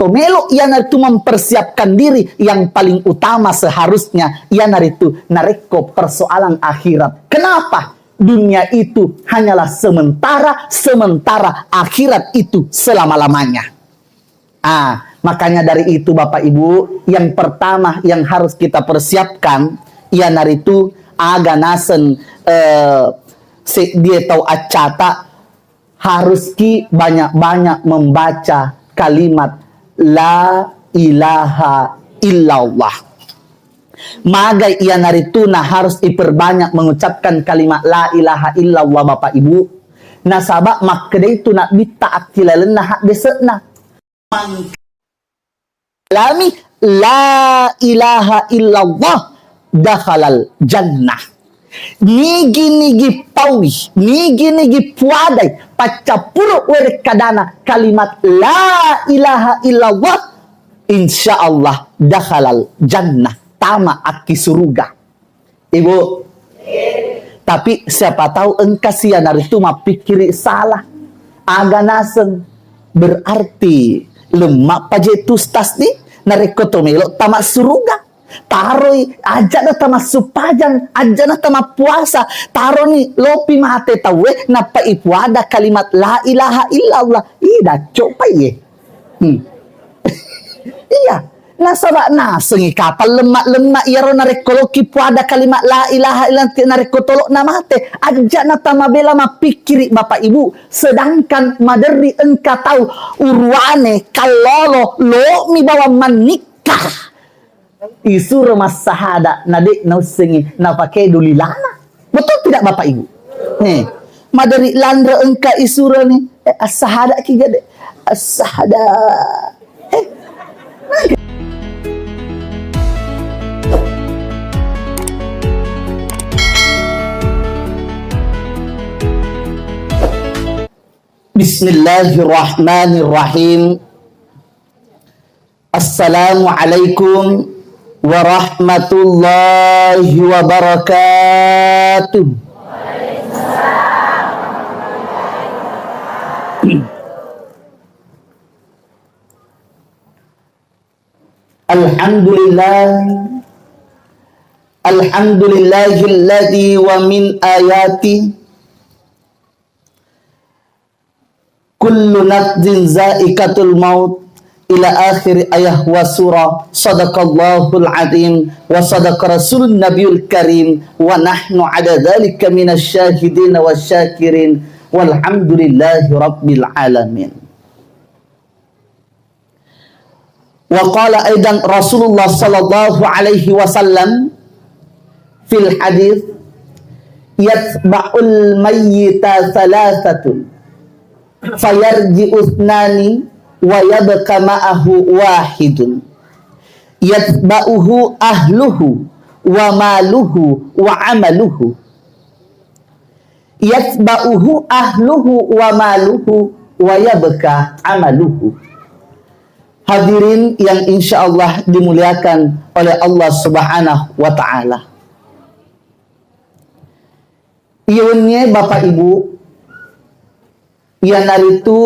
tomelo ia naritu mempersiapkan diri yang paling utama seharusnya ia naritu nareko persoalan akhirat. Kenapa? Dunia itu hanyalah sementara, sementara akhirat itu selama-lamanya. Makanya dari itu Bapak Ibu, yang pertama yang harus kita persiapkan ia naritu aga nasen dia tahu acata harus ki banyak-banyak membaca kalimat la ilaha illallah. Magai ia narituna harus diperbanyak mengucapkan kalimat la ilaha illallah Bapak Ibu. Nasabak makde itu nak bita akilalena hak desekna. Lami la ilaha illallah dakhalal jannah. Nigi pawi, nigi puadai, pacapuru kadana kalimat la ilaha illallah, insya Allah dakhalal jannah, tama aki surga. Ibu, tapi siapa tahu engkau sianar itu mah pikiri salah, aganasen berarti lemak pajetus tasdi narekotomelo tamak surga. Taroi aja na tama supajang aja na tama puasa taro ni lopi mate tawe napa ipuada kalimat la ilaha illallah ida coba ye iya nasaba nasengi kapal lemak iya ro narekoloki puada kalimat la ilaha illallah narekotolok namate aja na tama bela mapikiri Bapak Ibu, sedangkan maderi engka tahu urwane kalolo lo mi bawa menikah isu rumah sahada nadik nausengi napake dulilana. Betul tidak Bapak Ibu? Nih, madari landra engka isura nih as-sahada ki gade. As-sahada. Bismillahirrahmanirrahim. Assalamualaikum warahmatullahi wabarakatuh. Alhamdulillahilladzi wa min ayati kullu nafsin za'iqatul maut ila akhir ayah wa surah. Sadaqallahul azim wa sadaqa rasulun nabiyul karim wa nahnu ala dhalika minasyahidin wasyakirin walhamdulillahi rabbil alamin. Wa qala aidan Rasulullah sallallahu alaihi wasallam fil hadis yatba'ul mayyita thalathatun fayarji'u ithnani wa yabqa ma'ahu wahidun yatba'uhu ahluhu wa maluhu wa amaluhu yatba'uhu ahluhu wa maluhu wa yabqa amaluhu. Hadirin yang insya Allah dimuliakan oleh Allah Subhanahu wa ta'ala, iunnya Bapak Ibu, yang hari itu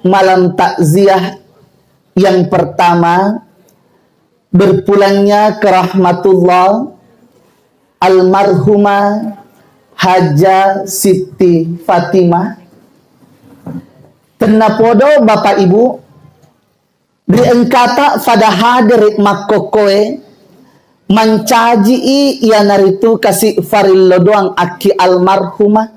malam takziah yang pertama berpulangnya ke rahmatullah almarhumah Haja Siti Fatimah. Tenapodo Bapak Ibu diengkata pada hadir makokoe mencaji yang hari itu kasih farillo doang aki almarhumah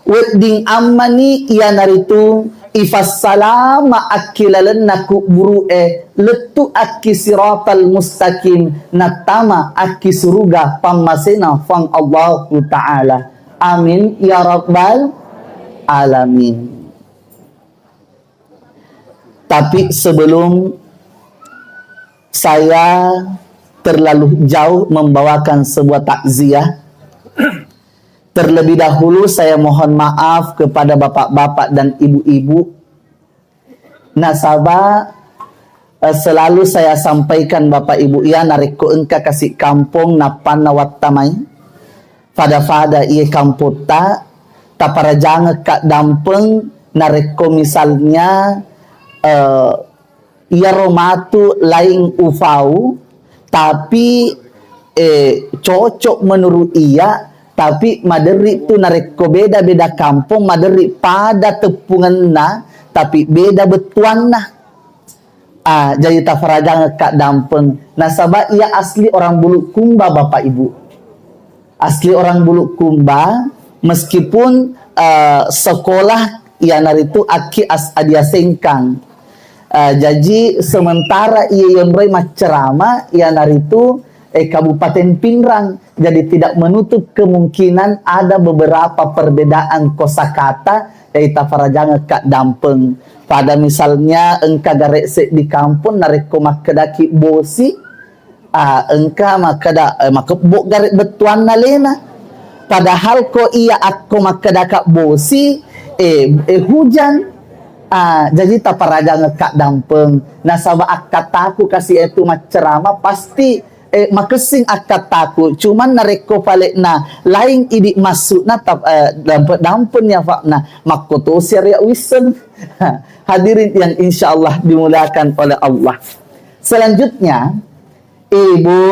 wedding amani ia naritu ifas salama akilalan naku buru'e letu aki siratal mustaqim natama aki suruga pamasena fang Allah Ta'ala. Amin ya rabbal alamin. Tapi sebelum saya terlalu jauh membawakan sebuah takziah, terlebih dahulu saya mohon maaf kepada bapak-bapak dan ibu-ibu. Nasabah selalu saya sampaikan Bapak Ibu ya nariko engka kasih kampung napan nawattamai pada ia kamputa tapara jangan kak dampeng nariko misalnya ia romatu lain ufau, tapi cocok menurut ia, tapi maderi tu nareko beda-beda kampung, maderi pada tepungan na, tapi beda betuan na. Jadi tafarajang kak dampeng. Nasabah ia asli orang Bulukumba Bapak Ibu. Asli orang Bulukumba, meskipun sekolah ia naritu aki adia sengkang. Jadi sementara ia yonroi macerama ia naritu Kabupaten Pinrang, jadi tidak menutup kemungkinan ada beberapa perbedaan kosakata dari tafarajang kak dampeng. Pada misalnya engka garek di kampung nareko makedaki bosi, engka makebok garek betuan nalena. Padahal ko iya aku makedaka bosi, hujan. Jadi tafarajang kak dampeng. Nasaba akataku kasih itu macerama pasti makesing akataku, cuman nareko palik na lain idik masuk na dampun ya pak na makoto syariah wisen. Hadirin yang insya Allah dimuliakan oleh Allah. Selanjutnya ibu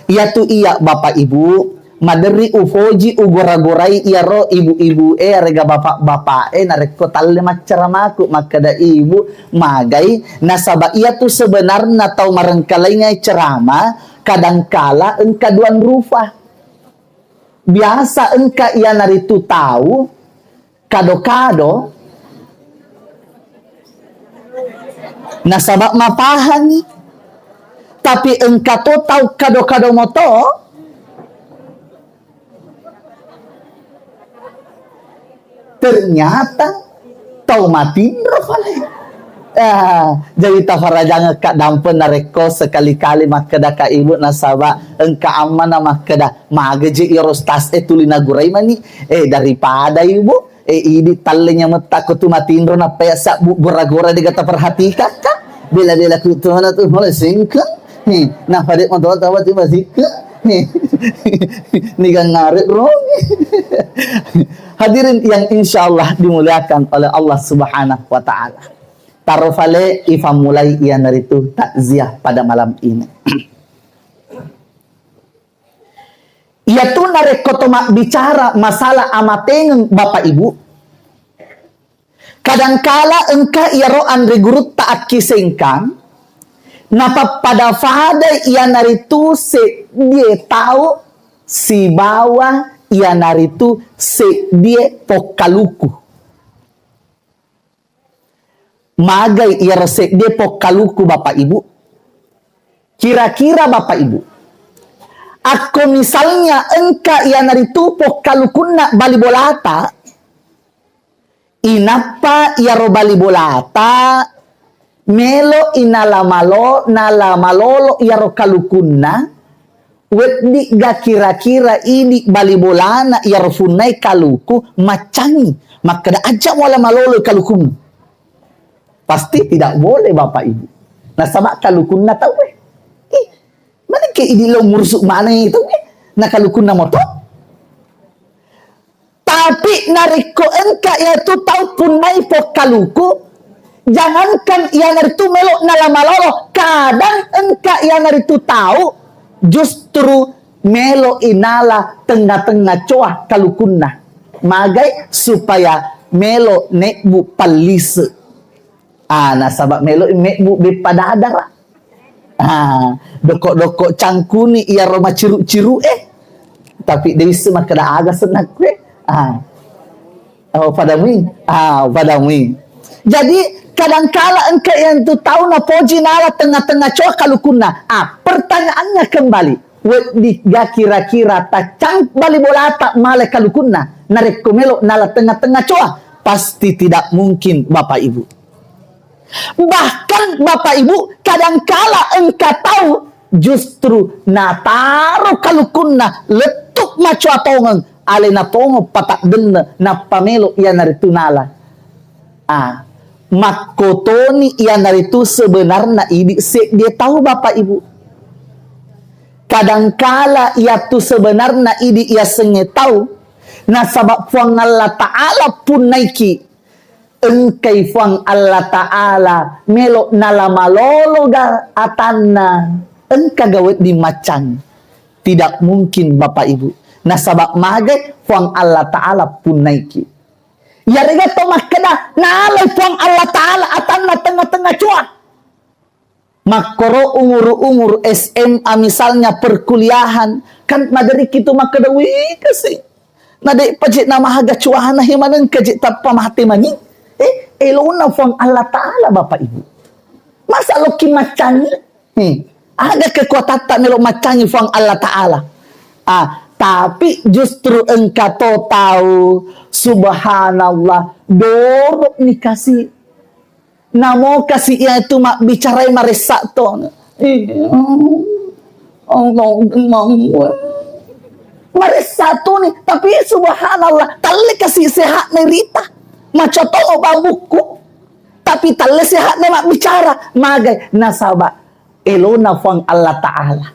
yaitu iya Bapak Ibu maderi ufoji ugora-gorai iya ro ibu-ibu rega bapak-bapak nareko talle macaramaku makada ibu magai nasaba iya tu sebenarnya tau marengkalainya cerama kadangkala engka duan rupa biasa engka iya naritu tahu kado-kado nasaba mapahani tapi engka to tahu kado-kado moto ternyata tau matindro pala. Jadi tafarajang kak dampen nareko sekali-kali makada ka ibu nasaba engka amana makada magaje irostas tulina gurai mani daripada ibu ini talenya metak tu matindro na pesa bu gora-gora digata perhatikan ka bela-bela kutuna tu mulai singkang nah pada motor tawa tiba singkang nigang ngarit rong. Hadirin yang insya Allah dimuliakan oleh Allah Subhanahu wa Ta'ala. Tarofale ifa mulai ia naritu takziah pada malam ini. Ia tu narekotoma bicara masalah amateng Bapak Ibu. Kadangkala engka ia ro andre gurut taat kisengkang. Napa pada fada ia naritu se dia tahu si bawah ia naritu se dia pokaluku. Magai ia se dia pokaluku Bapak Ibu. Kira-kira Bapak Ibu. Aku misalnya engka ia naritu pokalukuna bali bolata. Inapa ia ro bali bolata. Melo inala malolo ia ro kalukunna. Wedi ga kira-kira ini bali bolana ia ro funai kaluku macangi. Maka da aja wala malolo kalukum. Pasti tidak boleh Bapak Ibu. Nah sama kalukunna tahu mana ke ini lo mursuk mana itu na kalukunna moto. Tapi nariko engka yaitu tahu punai pokaluku. Jangankan ia naritu melok nala malolo, kadang engka ia naritu tahu justru melo inala tengah-tengah coah kalukunna. Magai supaya melo nekbu palise. Nasabak melo nekbu bepadadara. Doko-doko cangkuni ia roma ciru-ciru tapi dewi semak kada aga senak padamu. Jadi kadangkala engkau yang tu tahu na poji nala tengah-tengah coa kalukuna. Pertanyaannya kembali. Wediga kira-kira tacang bali bolata male kalukuna. Narekomelo nala tengah-tengah coa. Pasti tidak mungkin Bapak Ibu. Bahkan Bapak Ibu kadangkala engkau tahu justru nataru kalukuna letuk maco atongang ale na tongo patak denne na pamelo ia naritunala. Makotoni ia naritu sebenarnya ini dia tahu Bapak Ibu. Kadangkala ia tu sebenarnya ini ia senge tahu. Nah sabab Allah Ta'ala pun naiki engkai fuang Allah Ta'ala melok nalamalolo ga atanna engka gawet di macan. Tidak mungkin Bapak Ibu. Nah sabab magai fuang Allah Ta'ala pun naiki. Ya rega to makeda nalai fuang Allah Ta'ala atanna tengah-tengah cuak. Makoro umur SMA misalnya perkuliahan kan madari kitu makeda wih kasih. Nade pajit nama haga cuahana himanan kajit tappa mahati mani. Elona fuang Allah Ta'ala Bapak Ibu. Masa loki macani? Ada kekuatan tak melok macani fuang Allah Ta'ala. Tapi justru engkau tahu subhanallah dorok nih kasih. Namo kasih itu mak bicara maresak to. Allah maresak to nih, tapi subhanallah tali kasih sehat nih Rita. Macam tolong babuku. Tapi tali sehat nih mak bicara. Magai nasabah elona fuang Allah Ta'ala.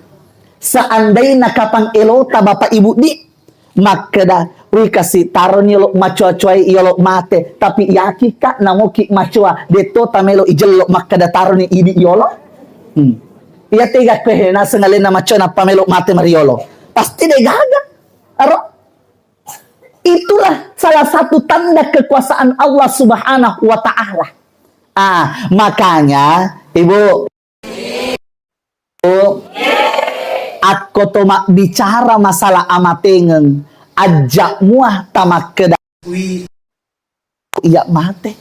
Seandainya kapang elota Bapak Ibu di makeda wi kasih taron yolok macuai yolok mate tapi yaki kak namoki macua deto tamelo ijelok makeda taron idi yolok iya tega kehena sengalena macona pamelo mate mariolo pasti deh gaga aro itulah salah satu tanda kekuasaan Allah Subhanahu wa Ta'ala. Makanya Ibu aku tomak bicara masalah amatengen ajak muah tamak kedak iya mate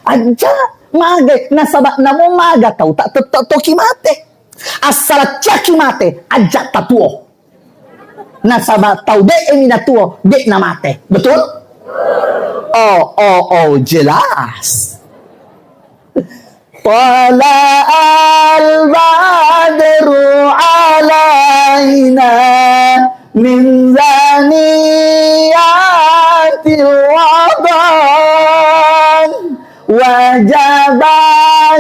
ajak mage nasabak namo maga tau tak toki mate asal caki mate ajak tatuo nasabak tau dek emina tuo dek na mate betul oh jelas. Tala al-badru alaina min zaniyatil wadan wajaba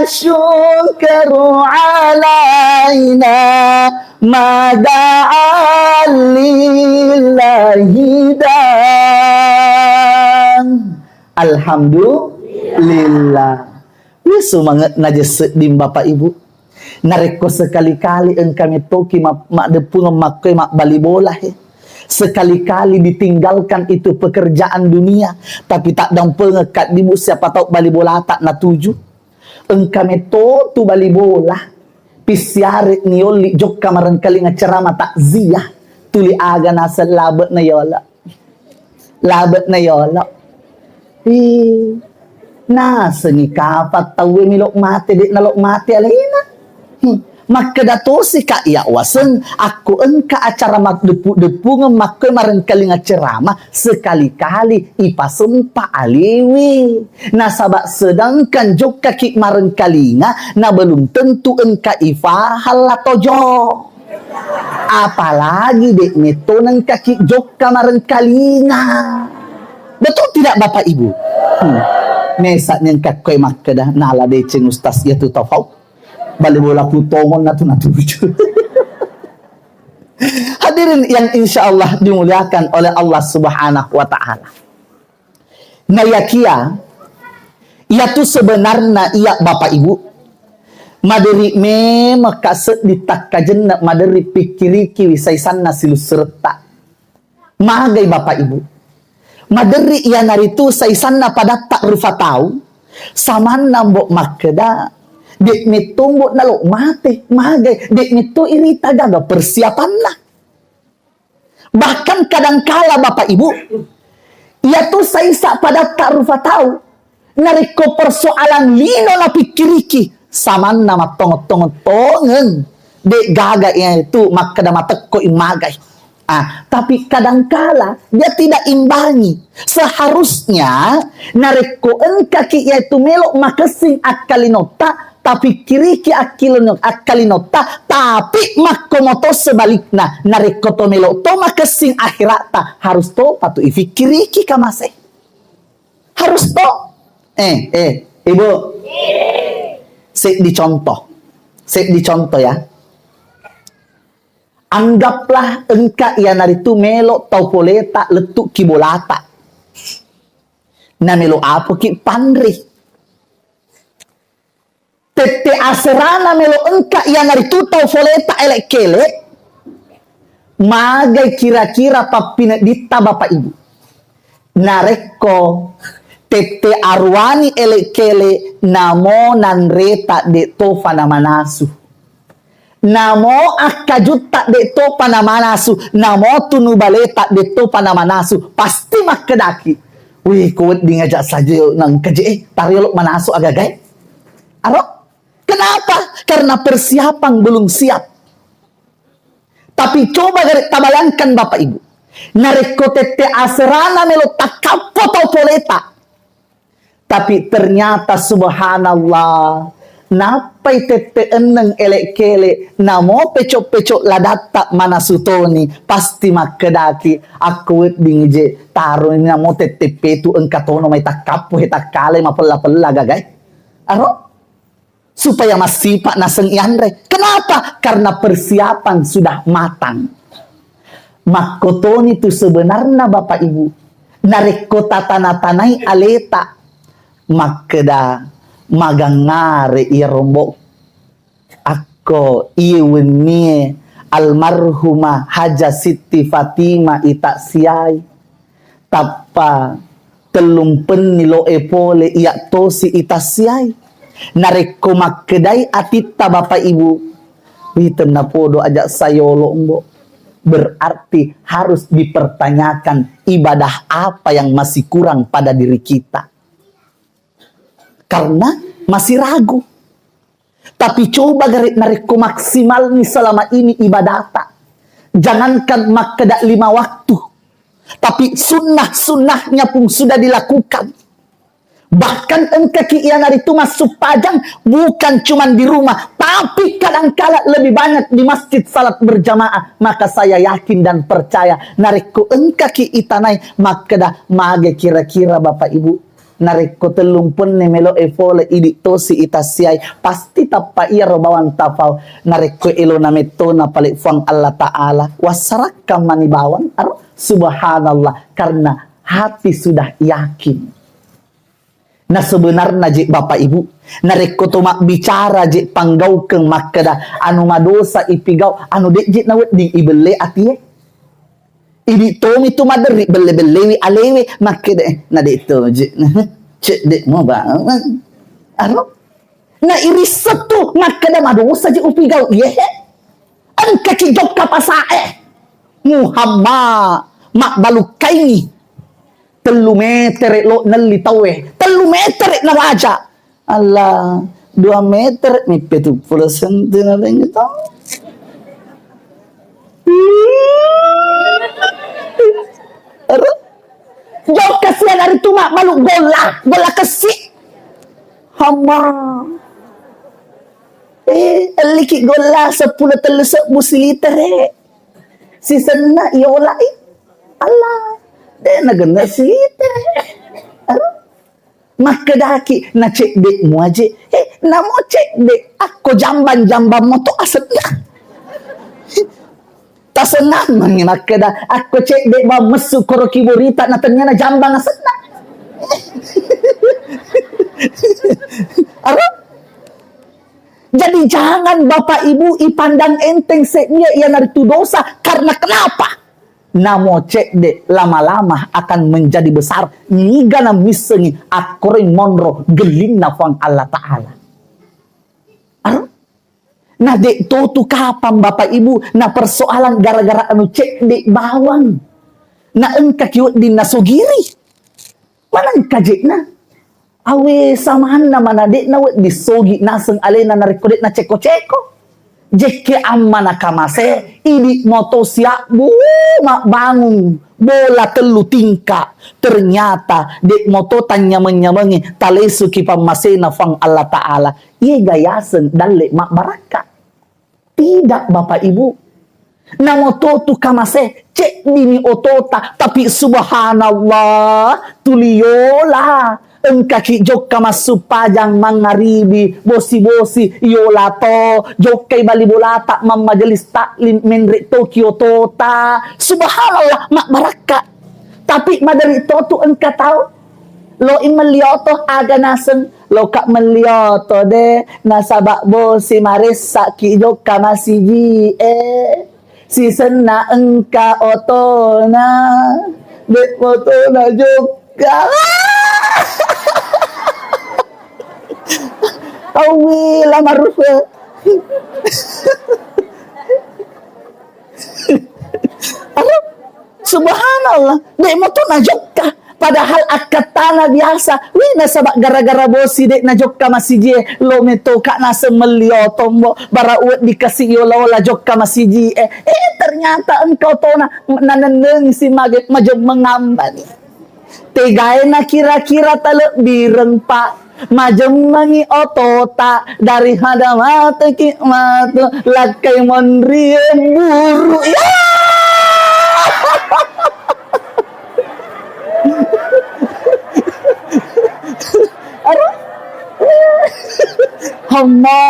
syukru alaina mada'an lillahi dan alhamdulillah. Semangat naja sedim Bapak Ibu. Nareko sekali-kali engkami toki mak depung makoi mak bali bola sekali-kali ditinggalkan itu pekerjaan dunia tapi tak dang pengekat dibu siapa tahu bali bola tak na tuju engkami to tu bali bola pisiare nioli jok kamaran kali ngacerama takziah tuli aga nasa labet na yola nah seni kapat tahu milok mate dek nalok mate alena maka dato si kak ya wasen aku engka acara mak depu ngemakai mareng kali ngacerama sekali-kali ipasumpa aliwi nasabak sedangkan jok kaki mareng kalinga na belum tentu engka ifahal atau jok apalagi dek metoneng kaki jok mareng kalinga betul tidak Bapak Ibu mesak yang kakoi makkedah nala deceng ustaz ya tu tau balik bola putongon natu hadirin yang insya Allah dimuliakan oleh Allah Subhanahu wa Ta'ala. Nayakia ia tu sebenarnya iya Bapak Ibu maderi makaset ditakajen maderi pikiriki wisaisan nasilu serta magai Bapak Ibu maderi ia naritu saisanna pada tak rufa tahu saman nambok makeda dek mitunggu nalok mate magai dek mitu irita gaga persiapan lah bahkan kadangkala Bapak Ibu ia tu saisa pada tak rufa tahu nariko persoalan lino na pikiriki saman nama tongon dek gaga itu makeda mateko imagai. Tapi kadangkala dia tidak imbangi. Seharusnya nareko engkaki yaitu melok makasing akalinota tapi kiriki akalinota tapi makomoto sebaliknya nareko to melok to makasing akhirata harus to patu ifikiriki kamase harus to Ibu sik dicontoh ya. Anggaplah engka ia naritu melok tau poleta letuk kibolata. Na melo apo ki panri. Tete aserana melo engka yang naritutau foleta elek kele. Magai kira-kira papina dita bapak ibu. Nareko tete arwani elek kele namo nanreta de tofa namanasu. Namo akajuta de topa namanasu. Namo tunubaleta de topa namanasu. Pasti makedaki. Wih, kuat di ngajak saja nang keje tariolok manasu agagay. Aro? Kenapa? Karena persiapan belum siap. Tapi coba tabayangkan Bapak Ibu. Nareko tete aserana melo takapo tau poleta. Tapi ternyata subhanallah. Napai tete eneng elek kele. Namo pecok-pecok ladata manasutoni. Pasti makedaki. Aku dingije. Taruh ini namo tete petu engkatono may takapo hetakale mapela-pela gagay. Aro? Supaya masipak naseng ianre. Kenapa? Karena persiapan sudah matang. Makotoni itu sebenarnya Bapak Ibu. Nareko tatana-tanai aleta. Makeda magangare irombok. Ako iwenie almarhumah Haja Siti Fatimah itaksiai. Tapa telumpen nilo epole iak tosi itasiai. Nareko makedai atita Bapak Ibu. Witen na podo ajak sayolo mbok. Berarti harus dipertanyakan ibadah apa yang masih kurang pada diri kita. Karena masih ragu. Tapi coba garik nareko maksimal nih selama ini ibadata. Jangankan makeda 5 waktu. Tapi sunnah-sunnahnya pun sudah dilakukan. Bahkan engkaki ian hari itu masuk pajang bukan cuma di rumah, tapi kadang-kala lebih banyak di masjid salat berjamaah. Maka saya yakin dan percaya nareko engkaki itanai makeda mage kira-kira Bapak Ibu nareko telumpun melo evole idik tosi itasiai pasti tapa ia robawan tapau nareko elo nametona palik fang Allah Ta'ala wasarakam manibawan subhanallah karena hati sudah yakin. Nah sebenarnya jik Bapak Ibu nareko tomak bicara jik panggau keng makeda anu madosa ipigau anu dek jik nawet di ibele atie ini tomi tu maderi bele-belewi alewe makeda na dek to jik cek dek mau banget aro na iris setu makeda madosa jik upigau ye angka kijok kapasae Muhammad mak balukaini 3 meter lo nelli tawe 3 meter na waja Allah 2 meter mi 70 cm na rin ito jauh kasihan dari itu mak malu gola kesi hama liki gola 10 telusuk musiliter si sena iola Allah dia naganda sita. Makedaki na cek dek mu aja. Namo cek dek aku jamban mo to asetnya. Tasenang mangi makeda aku cek dek ba mesu koro kiborita na ternyata jambang asetna. Jadi jangan Bapak Ibu ipandang enteng seknya ia naritu dosa karena kenapa? Namo cek de lama-lama akan menjadi besar nigana misengi akoring monro gelina fang Allah Ta'ala. Nah dek tu kapan Bapak Ibu na persoalan gara-gara anu cek dek bawang na engka kiwat di nasogiri mana engka jek na awe samahan na mana dek na wet disogi naseng alena na rekodet na ceko-ceko jeke amma nakamase ini moto siap mak bangun bola telu tingka ternyata dek moto tanya menyamangi talesu kipamasena fang Allah Ta'ala iya gayasen dalle mak baraka tidak Bapak Ibu na moto tu kamase cek dini otota tapi subhanallah tuliola engkaki jokka masuk pajang mangaribi bosi-bosi yolato jokai bali bolata majelis taklim menrek Tokyo tota subhanallah mak baraka tapi madari itu engka tahu Lo imelioto aga naseng lo kak melioto de nasabak bo si maris saki joka masiji si sena engka otona de otona joka awi lamarufe subhanallah de motona joka. Padahal akad tanah biasa. Wina sabak gara-gara bosi dek na jokka masiji lo metoka na semelioto mo bara uat dikasih yola la jokka masiji ternyata engkau to na naneneng si maget majog mengambani. Tegae na kira-kira tale bireng pak majeng mangi otota dari hadamata kikmatu lakai monriem buru ya. Hamba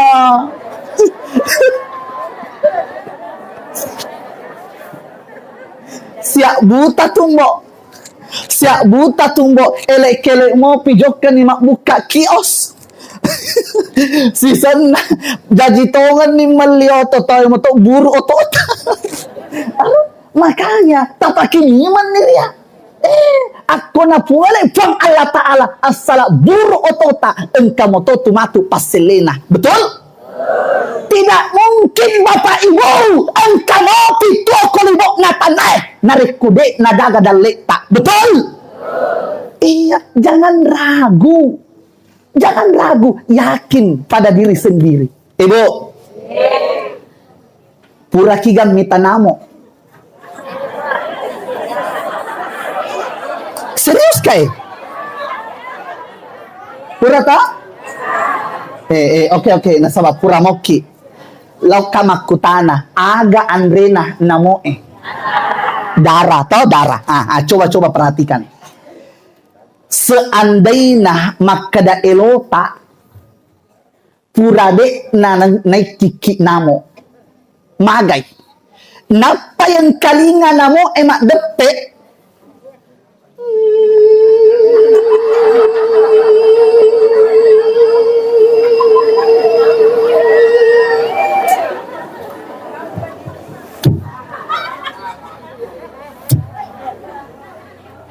siak buta tumbo elek-elek mau pijokkan ni mak buka kios si sana jaji tongan ni melioto tayo mo to buru otot makanya tapakin iman ni ya ako na puwala from Allah Ta'ala asala buru otota engkau moto tumatu paselena. Betul? Tidak mungkin Bapak Ibu engkau mo pito kolibok na tanay narikude na daga dalekta. Betul? Iya, jangan ragu, yakin pada diri sendiri. Ibu, pura kigan mitanamo. Serius kay? Pura ta? Okay. Nasaba pura moki. Lau kamakutana. Aga andrena namo Dara. Coba perhatikan. Seandainya makada elota purade na naikiki namo. Magay. Napa yang kalinga namo emak dete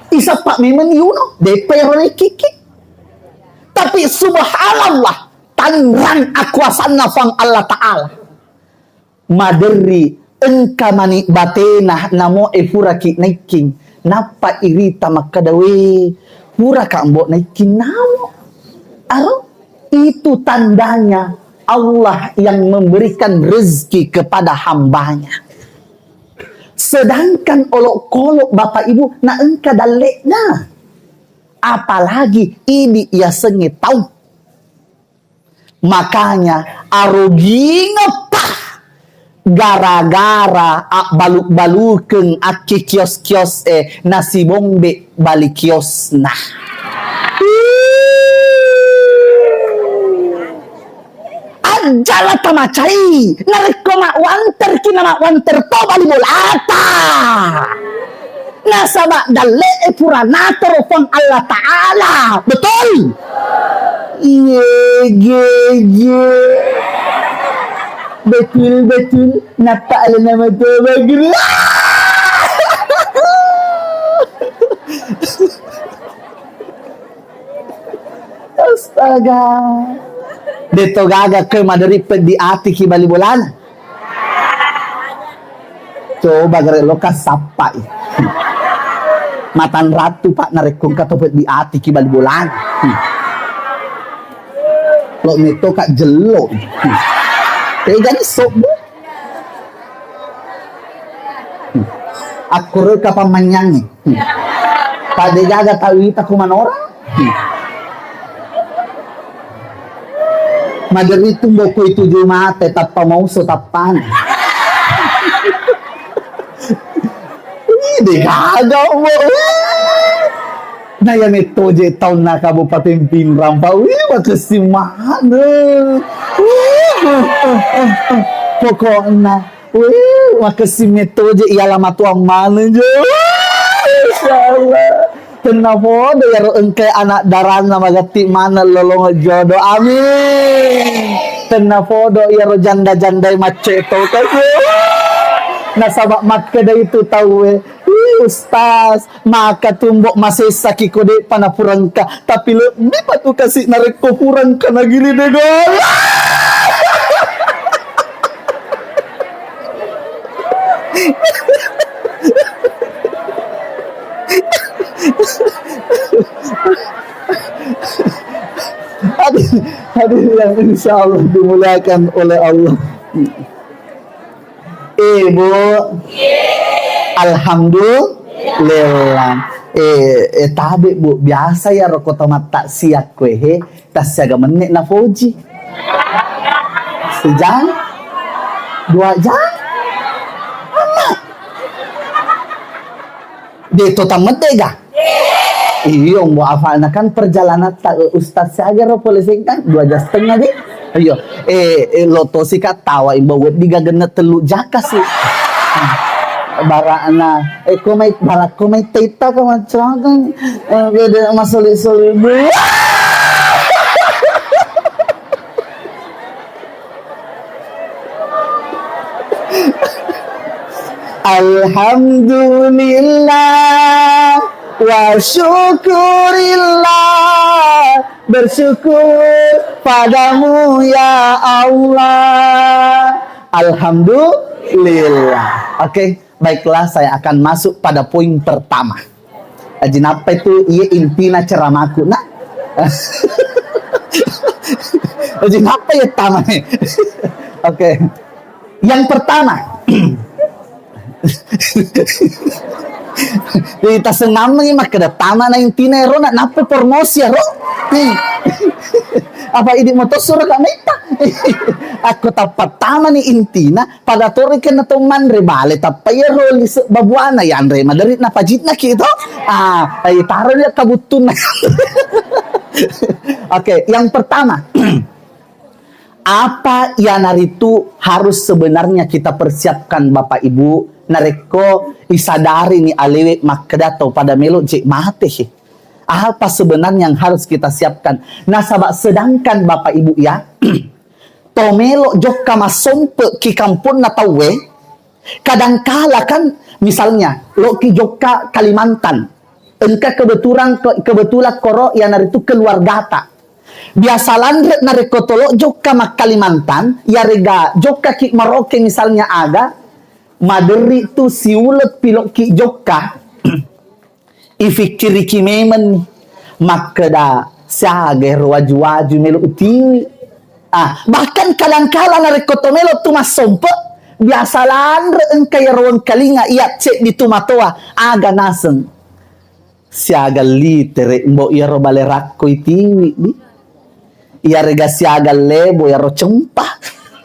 isa pak memang yuno DPR kiki. Tapi subhanallah tanrang akuasan nafang Allah Ta'ala. Maderi engka mani batena namo efuraki naiking. Napa irita makadawe pura kambo naikin namo. Itu tandanya Allah yang memberikan rezeki kepada hambanya. Sedangkan olok-kolok Bapak Ibu na engka dalekna. Apalagi ini ia sengit tahu. Makanya arogi ngepah. Gara-gara baluk-balukeng aki kios-kios nasi bombe balik kios nah. Anjala tamacai nareko mak wanter kina mak wanter to bali bolata nasaba dalle purana terofang Allah Ta'ala. Betul? Ye betul napa ala nama tu bagri astaga deto gaga ke madari di ati ki bali bolan coba gare loka sapa matan ratu pak narekong katopet di ati ki bali bolan lo neto kak jelo jadi sok bu aku reka pamanyangi pada jaga tawita kumanora magari tumbo ko itu jumate tappa mauso tappan ini gaga mo na yan ito je taon na kabupaten Pinrang pa makasimahan pokoknya makasimito je ialah matu ang mana je insyaallah Tena podo ya ro engke anak darana magati mana lolong jodoh. Amin. Tena podo ya ro janda-jandai maceto kasi. Nasabak maka dari itu tahu Ustaz, maka tumbok masih sakit kode panapurang ka, tapi lebih patu kasih narik kurang ka na gini degol. Hadir yang insya Allah dimuliakan oleh Allah. Ibu, alhamdulillah. Tabi bu, biasa ya rokok tomat tak siap kue, tak siaga menit na foji. Sejam, 2 jam, dia total metega. Iya, mau hafalnya kan perjalanan Ustaz saya ro polisi kan 2,5 jam deh. Ayo, loto sih kat tawa imbawa diga genep teluk jakas sih. Barana, komai tita ka macam kan, beda masoli bu. Alhamdulillah wa syukurillah, bersyukur padamu ya Allah. Alhamdulillah. Oke, baiklah saya akan masuk pada poin pertama. Ajin apa itu? Iya intina ceramahku. Nah, ajin apa ya tamanya? Oke, yang pertama. Kita senam nih mak kedatama na intina ro na napa promosi ro. Apa ini motor suruh kami tak? Aku tak pertama nih intina pada tori kena teman rebale tapi ya ro babuana ya Andre madari na pajitna gitu. Taruh dia kabutun. Oke, yang pertama. Apa yang itu harus sebenarnya kita persiapkan Bapak Ibu nareko isadari ni alewe makdato pada melo jek mate sih. Apa sebenarnya yang harus kita siapkan? Nah, sedangkan Bapak Ibu ya, tomelo jokka masompe ki kampun na tawe, kadangkala kan misalnya lo ki jokka Kalimantan, engka kebetulan koro yang itu keluargata. Biasa landret na rekotolo jokka mak Kalimantan ya rega jokka ki Maroke misalnya ada maderi tu si ulet pilok ki jokka ifikiri ki memen makada sage waju melo utiwi bahkan kadang-kala na rekotomelo tu masompe biasa landret engka ya rawon kalinga iya cek di tumatoa aga naseng siaga litere mbo ya robale rakko itiwi di iya rega siaga lebo ya ro cempah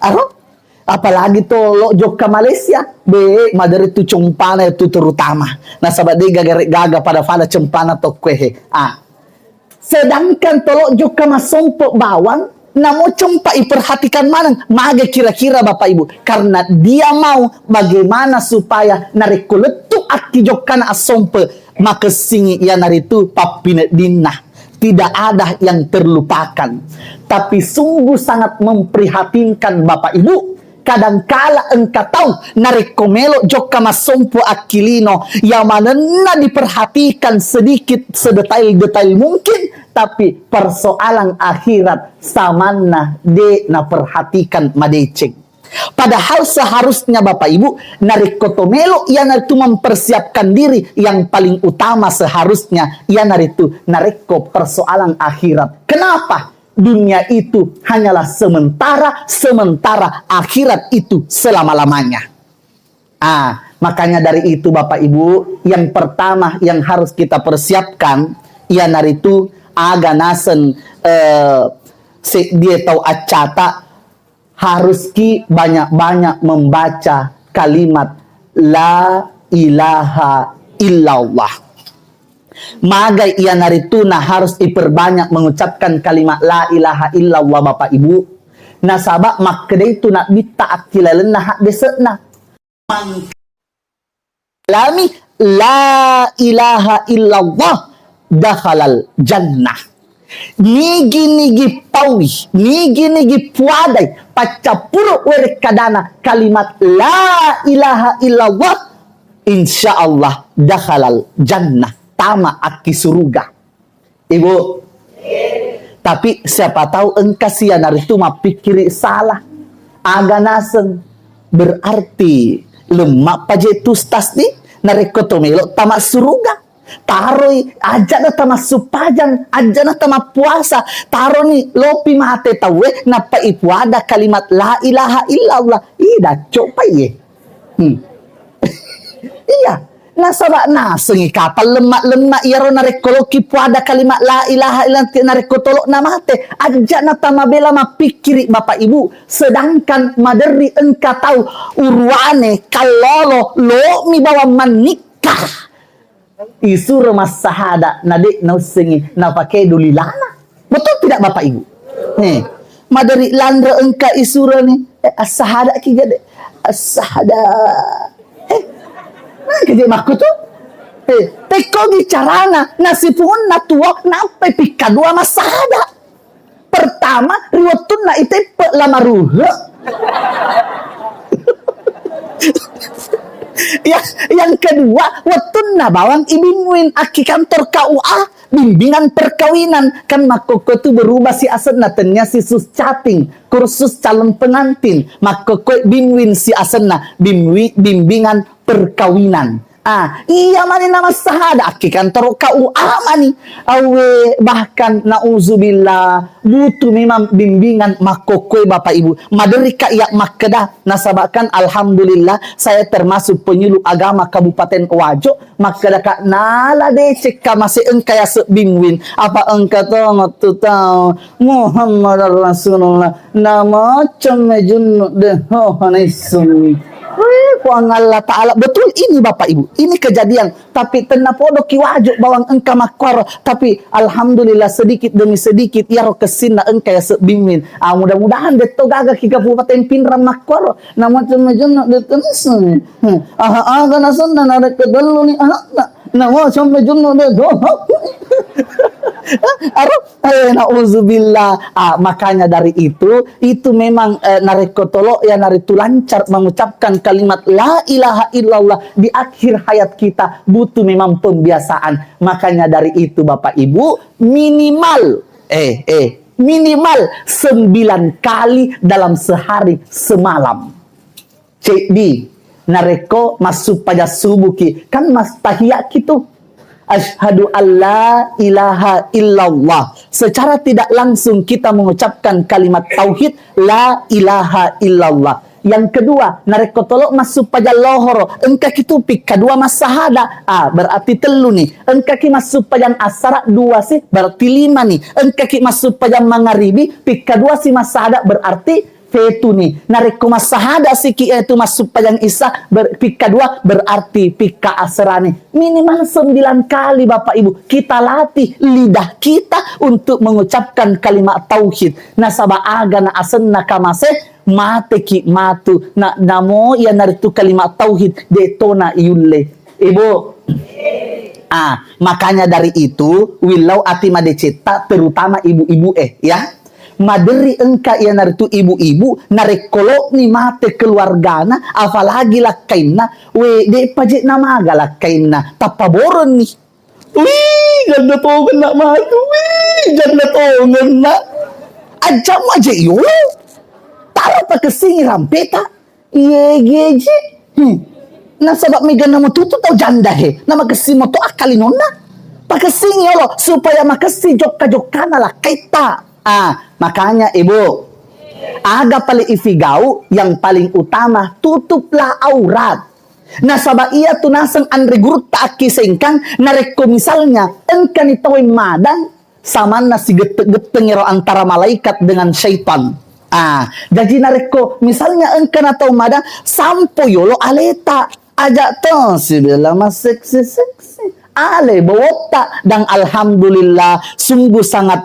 aro apalagi to lo jokka Malaysia be madari tu cempana itu terutama nah sahabat dia gaga pada fala cempana to kwehe sedangkan to lo jokka masompo bawang namo cempa iperhatikan mana mage kira-kira Bapak Ibu karena dia mau bagaimana supaya nariko letu aki jokka na asompe maka singi ya naritu papine dinah. Tidak ada yang terlupakan. Tapi sungguh sangat memprihatinkan Bapak Ibu. Kadangkala engkau tahu narekomelo jokka masompo akilino yang mana diperhatikan sedikit sedetail-detail mungkin. Tapi persoalan akhirat samana de na perhatikan madecek. Padahal seharusnya Bapak Ibu narikotomelo ia naritu mempersiapkan diri yang paling utama seharusnya ia naritu nareko persoalan akhirat. Kenapa? Dunia itu hanyalah sementara akhirat itu selama-lamanya. Makanya dari itu Bapak Ibu yang pertama yang harus kita persiapkan ia naritu aga nasen dia tahu acata harus ki banyak-banyak membaca kalimat la ilaha illallah. Magai ia narituna harus diperbanyak mengucapkan kalimat la ilaha illallah Bapak Ibu. Nasabak makde itu nak bita akilalen hak desekna. Lami la ilaha illallah dakhalal jannah. Nigi pawi, nigi puadai, pacapuro kadana kalimat la ilaha illallah, insya Allah dakhalal jannah, tama aki surga. Ibu, tapi siapa tahu engkau sianar itu mah pikiri salah, aganasen berarti lemak pajetus tasdi narekotomelo tamak surga. Taroi aja na tama supajang, aja na tama puasa, taro ni lopi mate tawe napa ipuada kalimat la ilaha illallah. Ida coba ye. Iya, nasaba nasengi kapal lemak yaro narekoloki puada kalimat la ilaha illallah narekotolok namate. Aja na tama bela mapikiri bapak ibu, sedangkan maderi engka tahu urwane kalolo lo mi bawa menikah. Isu rumah sahada nadik nausengi napake dulilana. Betul tidak bapak ibu? Nih, madari landra engka isura ni as-sahada ki gade. As-sahada. Nah kerja maku tu. Teko bicarana nasipun natuwa nape pika dua masahada. Pertama riwatun na ite lamaruha. Yang kedua, watun na bawang ibinwin aki kantor KUA bimbingan perkawinan kan makoko tu berubah si asen natenya si sus chatting kursus calon pengantin makoko binwin si asen na bimbingan perkawinan. Iya mani nama sahada aki kantor KUA mani awe bahkan nauzubillah butuh memang bimbingan makokoi bapak ibu maderi kaiyak makeda nasabakan alhamdulillah saya termasuk penyuluh agama Kabupaten Wajo makeda kak nala decek masih engkaya sebingwin apa engka tu tahu Muhammad Rasulullah nama cemejun deh sunni. Allah Ta'ala. Betul ini bapak ibu, ini kejadian. Tapi tenapodo kiwajo bawang engka makwaro. Tapi alhamdulillah sedikit demi sedikit ya kesina engka ya sebingwin. Mudah-mudahan deto gaga ki Kabupaten Pinram makwaro. Nama cemejun deto nisun. Gana sonda na kedelu ni nama cemejun deto. Nauzubillah. Makanya dari itu memang narekotolo ya naritu lancar mengucapkan kalimat la ilaha illallah di akhir hayat kita butuh memang pembiasaan. Makanya dari itu bapak ibu minimal minimal 9 kali dalam sehari semalam. Cek di nareko masuk pada subuki kan mas tahiyat gitu. Asyhadu alla ilaha illallah. Secara tidak langsung kita mengucapkan kalimat tauhid la ilaha illallah. Yang kedua, narekotolok masuk pada lohoro. Engka kitupik kedua masahada. Berarti telu nih. Engka ki masuk pada asara 2 sih berarti 5 nih. Engka ki masuk pada mangaribi pik kedua si masahada berarti fetu nih. Nareko masahada si ki itu masuk pada isa pik kedua berarti pika asara nih. Minimal 9 kali bapak ibu kita latih lidah kita untuk mengucapkan kalimat tauhid. Nasaba agana asenna kamase mate ki matu na namo ya naritu kalimat tauhid detona iulle. Ibu, makanya dari itu wilau atima deceta terutama ibu-ibu ya maderi engka ya naritu ibu-ibu narekolo ni mate keluargana apalagi lakaina we de pajek nama galakaina tapaboron nih. Janda tongen nak matu janda tongen nak ajam aja yo taruh pakai singi rampeta yegeje na sabab mega nama tutu tau janda nama kesimo to akali nona pakai singi lo supaya makasi jokka-jokkana lah kaita. Makanya ibu aga paling ifigau yang paling utama tutuplah aurat. Nasaba iya tunasang andre guru tak kisengkang nareko misalnya engkan itawin madang sama nasi geteng antara malaikat dengan syaitan. Jadi nareko misalnya engkan atau madang sampo yolo aleta ajak to si bela mas seksi ale bawota dan alhamdulillah sungguh sangat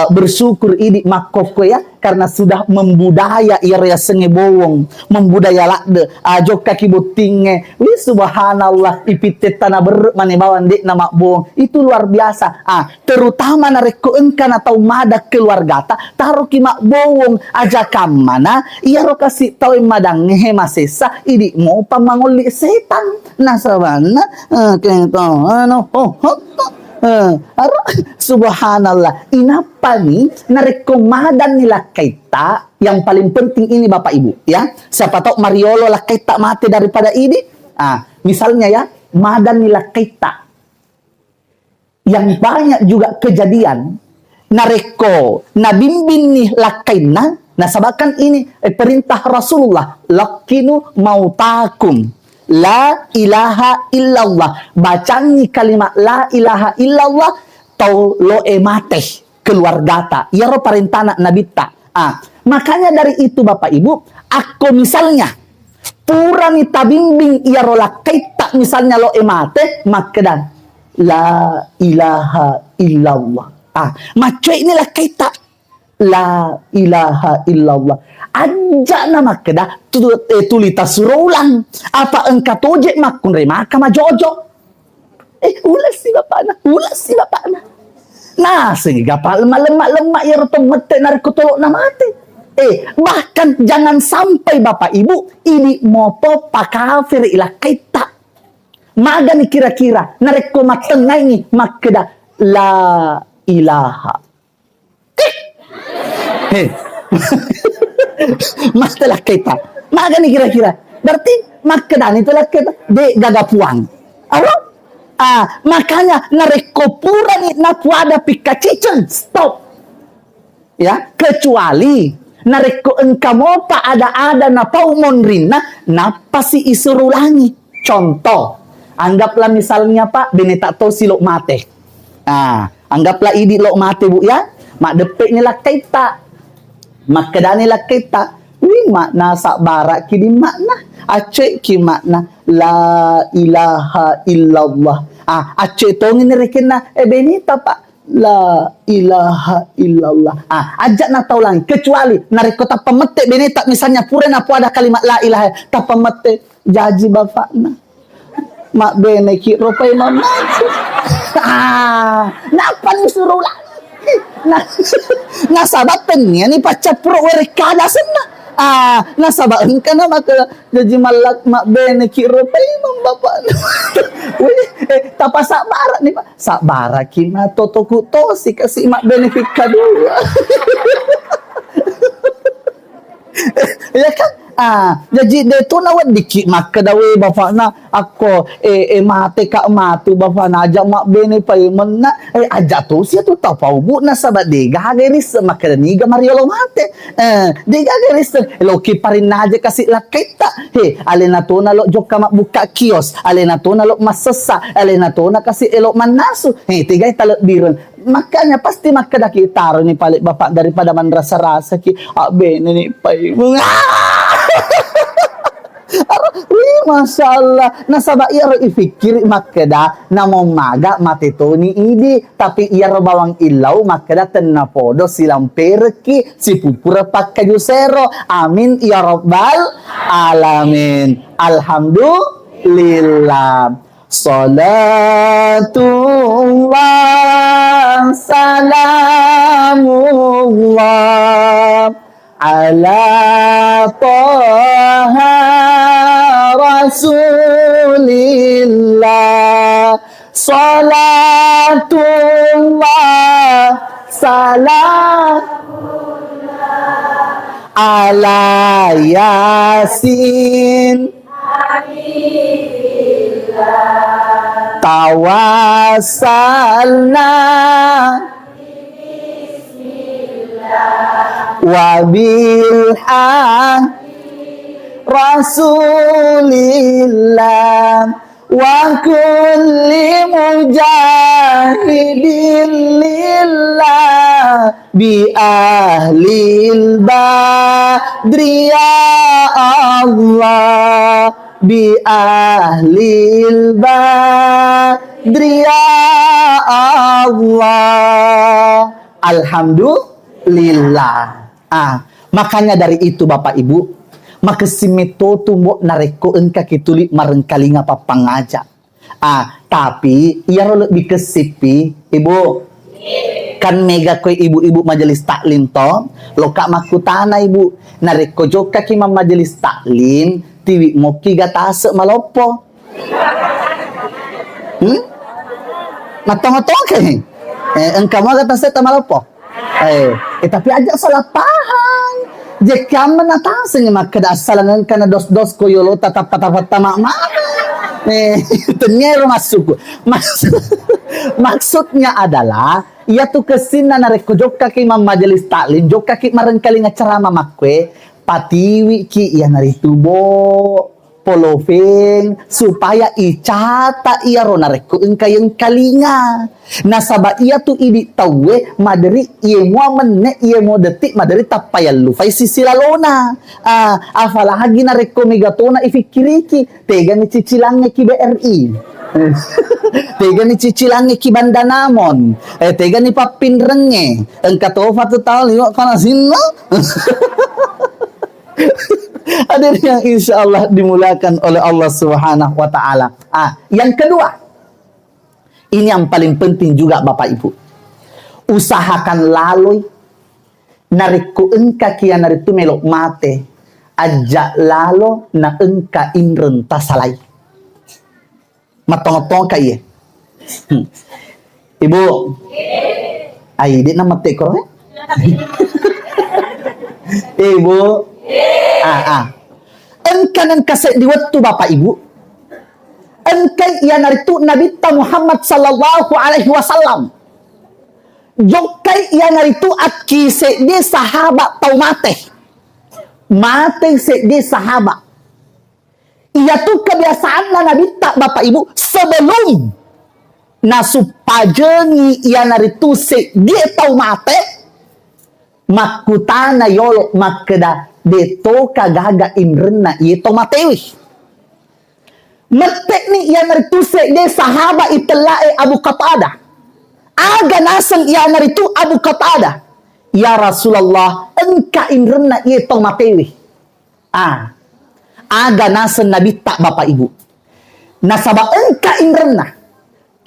bersyukur ini makoko ya karena sudah membudaya area senge bowong, membudaya lakde, ajo kaki butinge, wih subhanallah, ipite tanah ber mane bawan dek nama bowong, itu luar biasa. Terutama nareko engkan atau mada keluarga ta, taruh kimak bowong aja kam mana, iya ro kasih tau madang ngehe masesa, idi mau pamangoli setan, nasabana, subhanallah, inapa nih narekomadan nila kita yang paling penting ini Bapak Ibu ya. Siapa tahu Mariolo lah kita mati daripada ini. Misalnya ya, madan nila kita yang banyak juga kejadian nareko nabimbing nih lakaina. Nah sabakan ini perintah Rasulullah, lakinu mautakum la ilaha illallah. Bacangi kalimat la ilaha illallah tau lo emate keluargata. Ya ro parintana nabita. Makanya dari itu Bapak Ibu, aku misalnya pura ni tabimbing iya ro lakaita misalnya lo emate makedan la ilaha illallah. Macuai ini lakaita la ilaha illallah. Aja nama keda tulita suruh ulang. Apa engkau tojek makun remaka majojo. Ulas si bapak na. Nah, sehingga pak lemak ya rotong mete narik tolok nama mati. Bahkan jangan sampai Bapak Ibu ini mopo pakafir ilah kita. Maga nih kira-kira narik komat tengah ini makeda la ilaha. Masalah kita. Maga nih kira-kira. Berarti makedan itulah kita de gagapuang. Makanya narekopura nih napuada pikacicen. Stop. Ya, kecuali nareko engkau pa ada napau monrina napa si isurulangi. Contoh, anggaplah misalnya Pak beneta to silok mate. Anggaplah idi lok mate Bu ya. Mak depek ni lah kita. Makedani lah kita. Wih makna sak barak kini makna. Aceh ki makna la ilaha illallah. Aceh tongin rekena benita Pak. La ilaha illallah. Ajak na tahu lang. Kecuali narekota pemete benita misalnya pura na ada kalimat la ilaha. Ta pemete jaji bapak na. Mak bene ki ropai mama. Napa ni suruh lah. Nasabatannya ni pacar pro rekada sana. Nasabaan ka na maka jadi malak mak bene kiro pa imam bapak. Tapa sabara ni Pak. Sabara kina totoku tosi kasih mak benefit kedua. Ya kan? Jadi dia tu nawat dikit mak kedawe bapak na ako mate ka matu bapak na ajak mak bene pa mena ajak tu sia tu tapau bu na sabat de gageris mak kedani ga mariolo mate de gageris lo ki parin na aja kasih lakita alena tu na lo joka mak buka kios alena tu na lo masesa alena tu na kasih elok manasu tiga talok birun. Makanya pasti mak kedaki taruh ni palik bapak daripada man rasa-rasa ki bene ni pai Masya Allah. Nasabah iya ro ifikir makeda namo maga matetoni idi. Tapi iya ro bawang ilau makeda tenna podo silam perki si pupura pakka jusero. Amin ya rabbal alamin. Alhamdulillah. Salatullah salamullah ala Taha Rasulillah. Salatullah salamullah ala Yasin tawassalna wabilhah Rasulillah wa kulli mujahidin lillah bi ahlil badri ya Allah bi ahlil badri ya Allah. Alhamdulillah. Makanya dari itu Bapak Ibu, maka si metotu mbok nareko engka kituli marengkalinga papangajak. Tapi ia lebih kesipi, Ibu. Kan mega koi ibu-ibu majelis taklim to, loka makutana Ibu. Nareko joka ki majelis taklim, tiwi moki gata ase malopo. Matong-matong kan? Engkau mau kata saya malopo. Tapi aja salah paham. Jika menatasannya maka dasalan karena dos-dos koyolo tatap mak mama. Ternyata maksudnya adalah ia tuh kesina nareko joka ki majelis taklim, joka ki marengkali ngacarama makwe, patiwi ki ia naritubo poloveng supaya icata ia ronareko engkayang kalinga. Nasaba ia tu idi tawe maderi ia mua mennek ia mau detik maderi tapayal lufai sisi lalona. Afalahagi nareko megatona ifikiriki tega ni cicilangnya ki BRI. Tega ni cicilangnya ki Bandanamon. Tega ni papin renge. Engkau fatu tahu liwat panasin lo. Hadirin yang insya Allah dimulakan oleh Allah Subhanahu wa Ta'ala. Yang kedua, ini yang paling penting juga Bapak Ibu. Usahakan lalui nariku engka kia naritu melok mate, ajak lalo na engka inren tasalai. Matong-matong kaya. Ibu, aidi nama tekor. Ibu. Engkan kasih di waktu Bapak Ibu. Engkan ia naritu Nabi Muhammad sallallahu alaihi wasallam. Jokai ia naritu atki di sahabat tau mate. Mate di sahabat. Ia tu kebiasaan Nabi Bapak Ibu sebelum nasupajengi ia naritu di tau mate. Makutana yolo makeda deto kagaga inrena ito matewi. Metek ni ia narituse de sahaba itelae Abu Qatada. Aga nasan ia naritu Abu Qatada. Ya Rasulullah, engka inrena ito matewi. Aga nasan nabi tak Bapak Ibu. Nasaba engka inrena.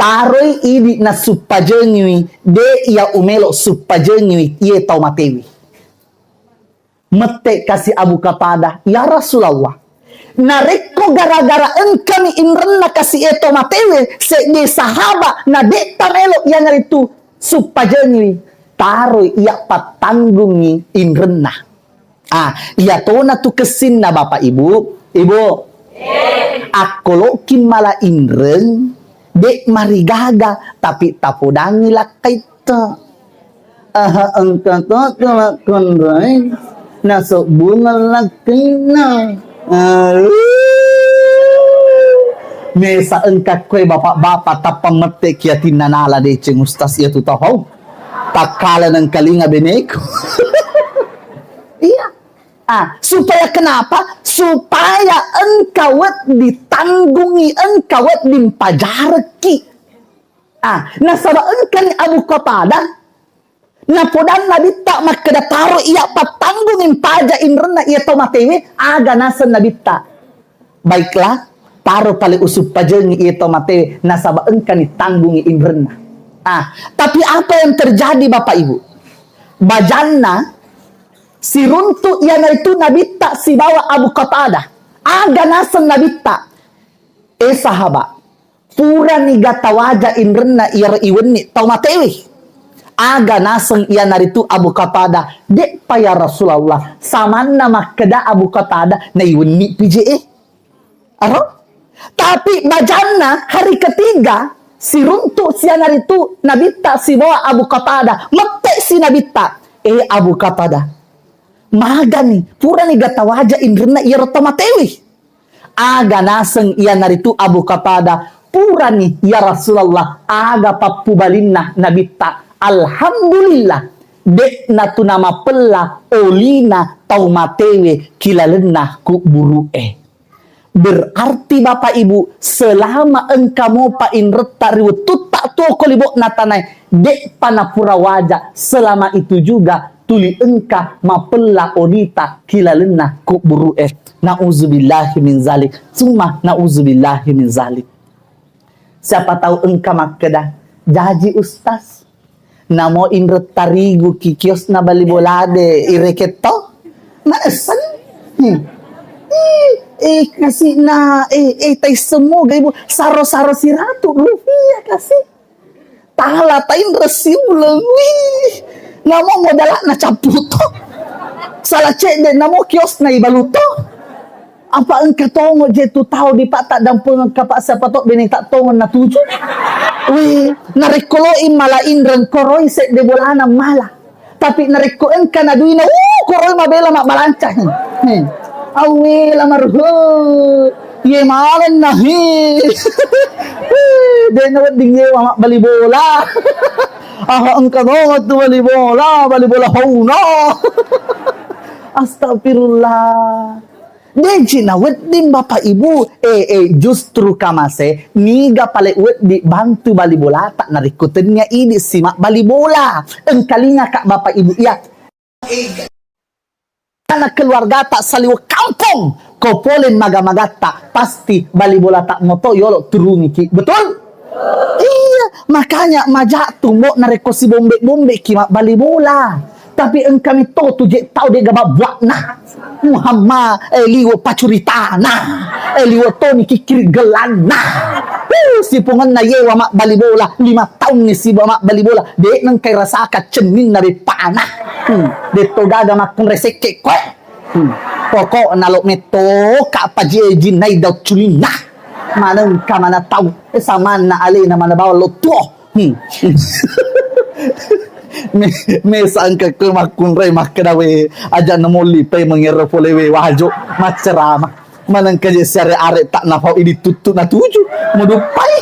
Taroi idi na supajengi de ia umelo supajengi ia tau matewi. Metek kasih Abu Qatada, ya Rasulullah. Nareko gara-gara engkami inrena kasih eto matewe se di sahaba na de tamelo yang itu supajengi taroi ia patanggungi inrena. Ia tona tu kesin na Bapak Ibu. Ibu. Akolokin mala inren dek marigaga tapi tapudangi lakaita. Engkau tak kondai nasok bunga lakina. Mesa engkak kue bapak-bapak tapang metek ya tinanala de ceng ustas ya tu tahu. Tak kala ng kalinga beneko. Iya. Supaya kenapa? Supaya engkau ditanggungi, engkau dimpajarki. Nasaba engkau ni Abu Qatada. Napodan Nabi tak makada taro iya patanggungin paja inrena iya tomatewe aga nasan Nabi tak. Baiklah, taro pali usup pajengi iya tomatewe nasaba engkau ditanggungi inrena. Tapi apa yang terjadi Bapak Ibu? Bajanna si runtu yang itu Nabi tak si bawa Abu Qatada. Aga nasan Nabi tak. Sahabat, pura ni gata waja inrena iya iwenni tomatewe. Aga naseng ia naritu Abu Qatada dek pa ya Rasulullah samanna makeda Abu Qatada na iwani PJE. Tapi bajanna hari ketiga si runtu si naritu nabita si bawa Abu Qatada mate si nabita Abu Qatada magani pura ni gata waja inrena ia rotomatewi. Aga naseng ia naritu Abu Qatada pura ni ya Rasulullah aga papubalinna nabita. Alhamdulillah dek natu nama pela olina tau matewe kilalena ku burue. Berarti Bapak Ibu selama engkau pa inreta riwet tak tuh kolibok natanai dek panapura wajah selama itu juga tuli engka mapella odita kilalena kuburu nauzubillahi min zalik. Summa nauzubillahi min zalik. Siapa tahu engka makeda jaji ustaz namo indret tarigu kikios na balibolade ireketo maasan kasih na tay semua gaibu saro-saro si ratu Rufia kasih tala tain resiulang namo modala na caputo salah cek deh namo kios na ibaluto apa engka tongo je tu tahu di pak tak dampung kapak siapa tok bening tak tongon na tuju narekoloi mala indran koroi set de bolana mala tapi nareko engka na duina koroi mabela mak balancah awe la marho ye malen na de na dingye mak bali bola engka tongo tu bali bola hauna astagfirullah. Deji na wedding bapak ibu justru kamase niga pale di bantu bali bola tak narikutennya ini simak bali bola engkalinya kak bapak ibu ya anak keluarga tak saliwa kampung kopolen maga-magata pasti bali bola tak moto yolo turun ki betul iya makanya majak tumbok narekosi bombe kimak bali bola tapi engkami to tuje tau de gaba buat nah Muhammad liwo pacuritana liwo to ni kikir gelana si pungan na yewa mak bali bola 5 tahun ni si mak bali bola de nang kay rasa ka cemin na panah de to gaga mak reseke ko pokok nalo meto ka pajeji nai daw culina manang ka mana tau sama na ale na mana bawa lo to Mesang ka kumakun ray makadawe aja namoli pay mangero polewe wajo macerama manang kaje sare are tak napau ini tutu na tuju mudupay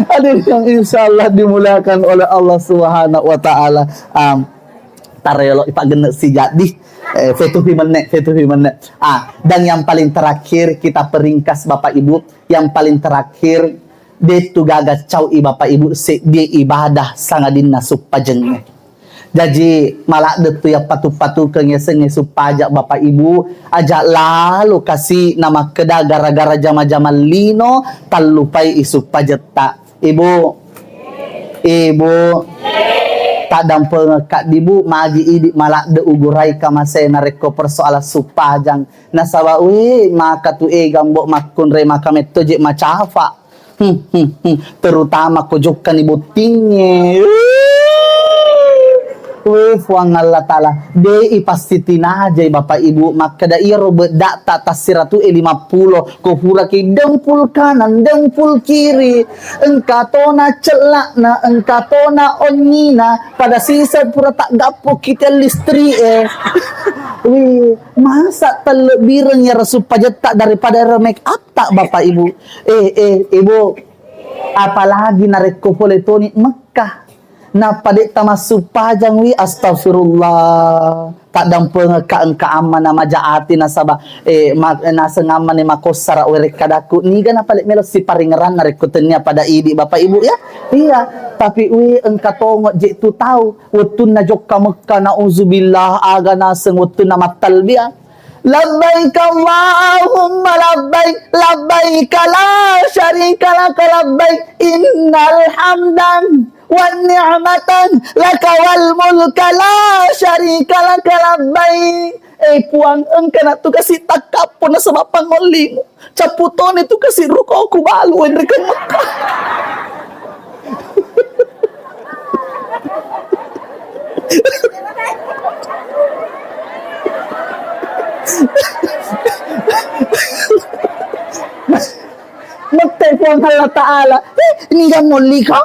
ada yang insyaallah dimulakan oleh Allah Subhanahu wa taala tarelo ipagena si jadi fetuhi menit dan yang paling terakhir kita peringkas Bapak Ibu yang paling terakhir de tu gaga cau i bapak ibu se dia ibadah sangadina supajengnya jadi malak de tu ya patu-patu kengese supajak bapak ibu ajak lalu kasih nama keda gara-gara jama-jama lino talupai isu pajeta ibu tak dampeng kak dibu magi idi malak de ugurai kamase nareko persoalan supajang nasawa maka tu gambok makun re makamet tojek macafa terutama kojokan ibu tinggi fuang Allah ta'ala dei pasti tinajai bapak ibu maka da iya robet data tasiratu 50 ko pura ki dempul kanan dempul kiri engka tona celak na engka tona onyina pada sisa pura tak gapo kita listri masa terlebih ya supaya tak daripada make up tak bapak ibu ibu apalagi nareko poletoni Mekah na padik tamasuk pajang astagfirullah tak dampeng ka engka aman na majaati na saba nasa ngaman ni makosara were kadaku niga na palit melo si paringeran narikutenya pada idi bapak ibu ya iya tapi engka tongo je tu tahu wetun na jok ka Mekah nauzubillah aga na seng wetun na matalbiya labbaik Allahumma labbaik labbaik la syarika lak labbaik innal hamdan wa ni'matan laka wal mulka la syarika lak labbaik puang engka na tu kasih takapon na sa mapangoling caputon itu kasih ruko ku balu endrekan Mekah magtepuan Allah Ta'ala ini kan muli ka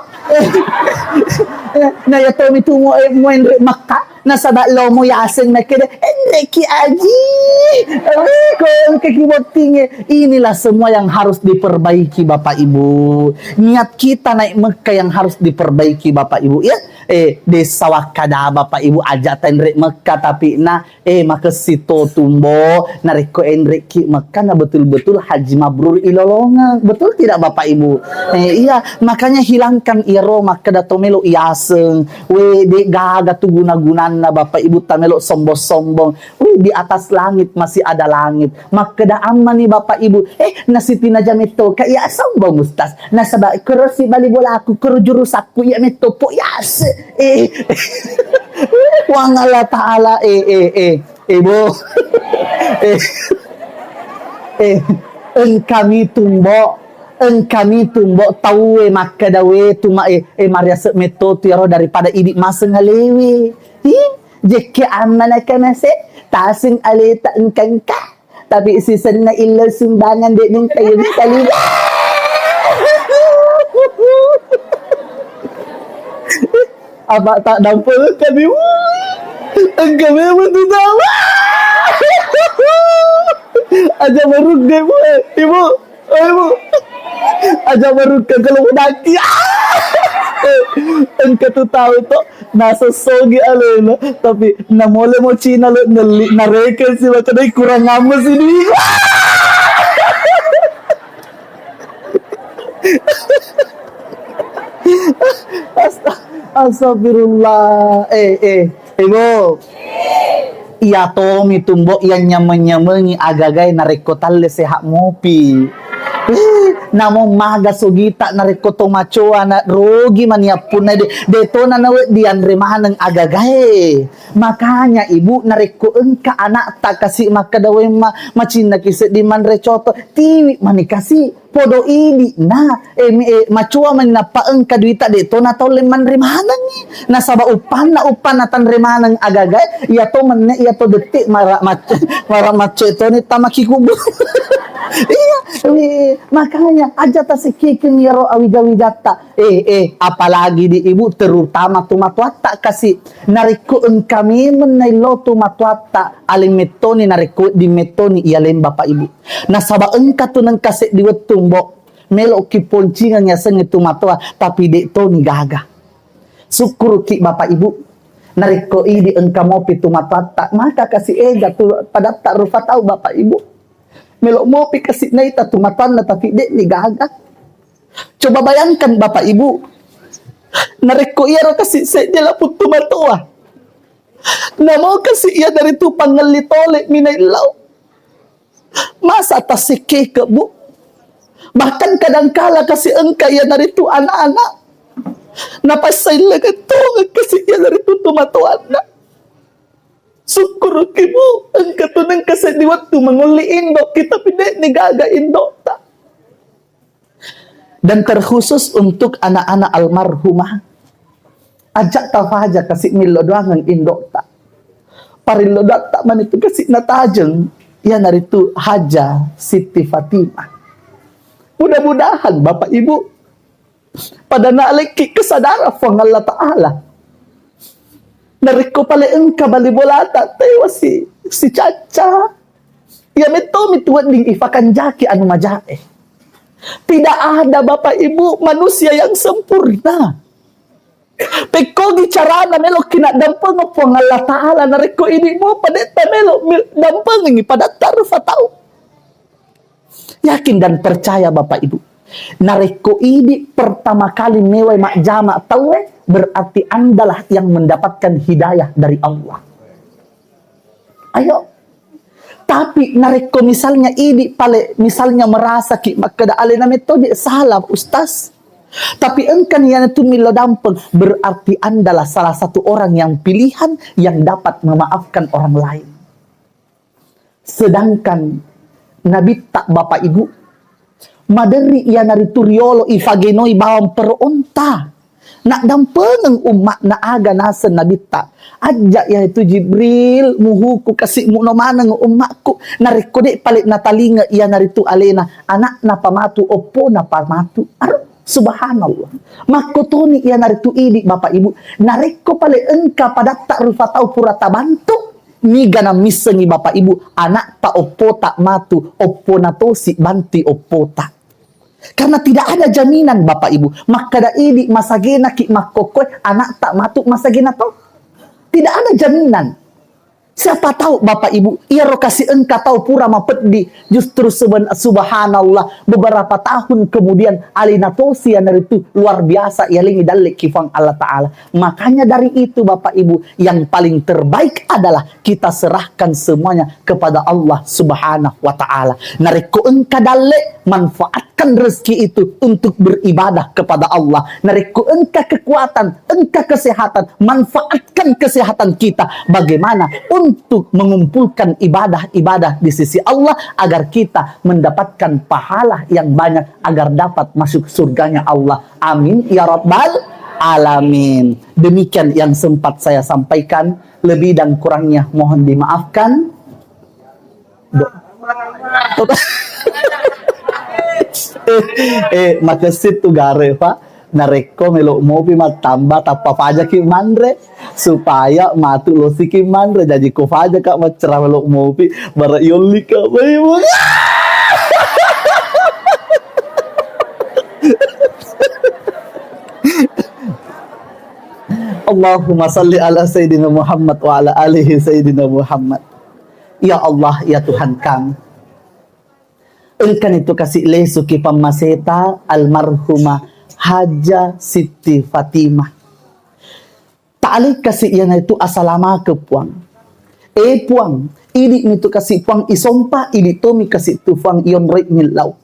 na yato mitungo mo Enre Maka nasa dalo mo yaseng na kede Enre ki aji kung kakiboting inilah semua yang harus diperbaiki Bapak Ibu niat kita naik Mekah yang harus diperbaiki Bapak Ibu ya desa wakada Bapak Ibu ajak tenrek Mekah tapi maka sito tumbo nareko enrek ki Mekah na betul-betul haji mabrur ilolongan. Betul tidak Bapak Ibu? Iya, makanya hilangkan iro maka dato melo iaseng. We de gaga tu guna-gunana Bapak Ibu tamelo sombong-sombong. We di atas langit masih ada langit. Maka da aman nih Bapak Ibu. Nasiti na jamito kaya sombong Ustaz. Nasaba kurosi bali bola aku kuro jurus aku ya meto po yas. Wang Allah Ta'ala Ibu. Engkami tumbo tahu maka dawe tuma Maria meto tiaro daripada idik masa ngalewe. Jeke amana kanase tasing alita engkangka tapi sisan na ilo sumbangan de nung tayo ni kaliwa. Apa tak dampul kami enggak memang tu tahu. Aja baru deh ibu aja baru ke kalau daki. Engkau tu tahu tu nasa sogi alena tapi na mole mo Cina lo nareke si makadai kurang amas ini. Astagfirullah. Ibu. Iya Tommy tumbo yang nyaman-nyamangi agagay narikotal sehat mopi. Namo maga sugita narikoto machoa na rogi maniapun na deto na nawe dian remahan ng agagay. Makanya ibu nariko engka anak tak kasih makadawe macina kise di man recoto tiwi manikasi podo ini machoa man na paengka duita deto na tole man remahanan ni nasaba upan na tan remahan ng agagay iya to man iya to detik mara macho ito ni tamakikubo. Iya, makanya aja tasikikin yaro awijawijata. Apalagi di ibu terutama tumatwata kasi nariko kami menailo tumatwata aling metoni nariko di metoni ialem Bapak Ibu. Nasaba engka tu nang kasi di wetumbo melo kiponcingan ya seng tumatwa tapi de to ni gaga. Syukur ki Bapak Ibu nariko idi engka mo pitumatwata maka kasi ega tu pada tak rupa tahu Bapak Ibu. Melok mo pikasih na ita tumatan na tapi dek ni gaga. Coba bayangkan Bapak Ibu. Nareko iya ro kasih saya lah pun tumatoa. Na mau kasih iya dari tu pangelitole minailaw. Masa tasike ke Bu. Bahkan kadangkala kasih engka iya dari tu anak-anak. Napasay lagat to kasih iya dari tu tumatoan na. Syukur kibu ang katunang kasi di waktu menguli indok kita pide ni gaga indok ta. Dan terkhusus untuk anak-anak almarhumah ajak tafaja kasih milo doang ang indok ta. Parilo tak man itu kasih natajeng ya naritu Haja Siti Fatimah. Mudah-mudahan Bapak Ibu pada naaliki kesadaran fang Allah Ta'ala. Nariko pala engka balibolata tewa si Caca. Ya meto mituan ding ifakan jaki anu majae. Tidak ada Bapak Ibu manusia yang sempurna. Peko gicarana melo kina dampang po ng Allah Ta'ala nariko ini mo padeta melo dampang ngi pada tarfa tau. Yakin dan percaya Bapak Ibu. Nariko ini pertama kali mewai mak jama tawe berarti andalah yang mendapatkan hidayah dari Allah. Ayo. Tapi nareko misalnya ini pale misalnya merasa ki makada alena metode salah Ustaz. Tapi engkan yang itu milo dampeng berarti andalah salah satu orang yang pilihan yang dapat memaafkan orang lain. Sedangkan Nabi tak Bapak Ibu maderi ia naritu riolo ifagenoi bawang peronta. Nak dampeng umat na aga nasa nabita. Ajak ya itu Jibril muhuku kasih mu no manang umatku nariko de palit natalinga ia naritu alena anak na pamatu opo na pamatu. Subhanallah. Makotoni ia naritu ini Bapak Ibu nariko palit engka pada tak rufa tau purata bantu. Ni gana misengi Bapak Ibu anak ta opo tak matu opo na tosi banti opo tak. Karena tidak ada jaminan Bapak Ibu. Maka da ini masagena ki makokoy anak tak matuk masagena to. Tidak ada jaminan. Siapa tahu Bapak Ibu, ia rokasi engkau tahu pura mapedi. Justru subhanallah beberapa tahun kemudian alina tosian itu luar biasa ia lingi dalik kifang Allah Ta'ala. Makanya dari itu Bapak Ibu, yang paling terbaik adalah kita serahkan semuanya kepada Allah Subhanahu wa Ta'ala. Nariko engkau dalik, manfaatkan rezeki itu untuk beribadah kepada Allah. Nariko engkau kekuatan, engkau kesehatan, manfaatkan kesehatan kita. Bagaimana untuk mengumpulkan ibadah-ibadah di sisi Allah agar kita mendapatkan pahala yang banyak agar dapat masuk surganya Allah. Amin ya rabbal alamin. Demikian yang sempat saya sampaikan, lebih dan kurangnya mohon dimaafkan. Makasih tuh gare Pak. Nareko melok mopi matamba tapa faja ki mandre supaya matu losi ki mandre jadi ko faja kak macera melok mopi bara yoli kak bayi. Allahumma salli ala Sayyidina Muhammad wa ala alihi Sayyidina Muhammad. Ya Allah, ya Tuhan kami, Engkau itu kasih lesuki pamaseta almarhumah Haja Siti Fatimah. Ta'alik kasih yang itu asalama ke puang. Puang, ini itu kasih puang isompa, ini tomi kasih tufang ion rek milau.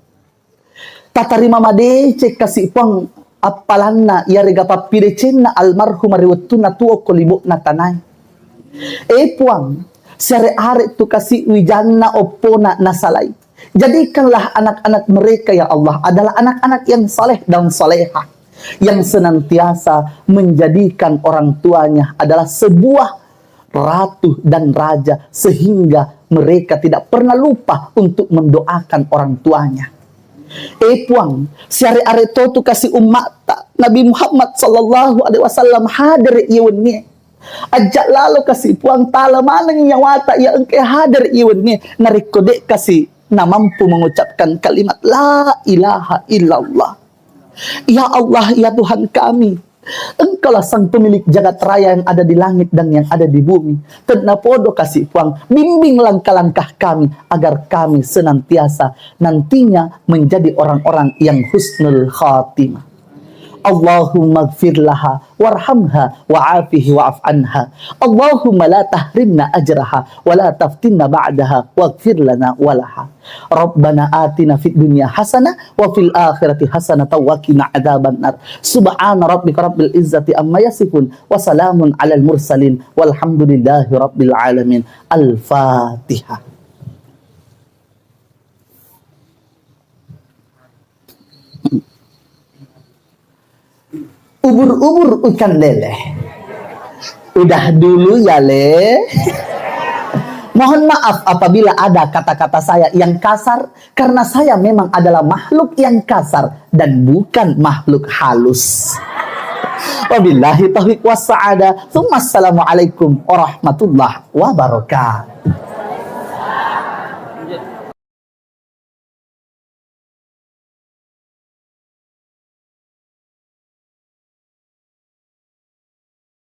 Tatarima made cek kasih puang apalanna ya rega papirecenna almarhumah riwatuna tuo kolibok na tanay. Puang, sare are tu kasih wijanna opona nasalay. Jadikanlah anak-anak mereka ya Allah adalah anak-anak yang saleh dan salehah, yang senantiasa menjadikan orang tuanya adalah sebuah ratu dan raja, sehingga mereka tidak pernah lupa untuk mendoakan orang tuanya. Puang, syari areto tu kasih umat Nabi Muhammad sallallahu alaihi wasallam hadir iwennya. Ajak lalu kasih puang tala manang nyawata ya engke hadir iwennya narikode kasih na mampu mengucapkan kalimat la ilaha illallah. Ya Allah, ya Tuhan kami, Engkaulah sang pemilik jagat raya yang ada di langit dan yang ada di bumi. Tenapodo kasih puang, bimbing langkah-langkah kami agar kami senantiasa nantinya menjadi orang-orang yang husnul khatimah. Allahumma gfir laha warhamha wa'afihi wa'af anha. Allahumma la tahrimna ajraha wa la taftinna ba'daha waghfir lana walaha. Rabbana atina fid dunya hasanah wa fil akhirati hasanah wa qina adzaban nar. Subhana rabbika rabbil izzati amma yasifun wa salamun alal mursalin walhamdulillahi rabbil alamin. Al-Fatihah. Ubur-ubur ikan lele. Udah dulu ya le. Mohon maaf apabila ada kata-kata saya yang kasar, karena saya memang adalah makhluk yang kasar dan bukan makhluk halus. Wabillahi taufiq was sa'adah. Assalamualaikum warahmatullahi wabarakatuh.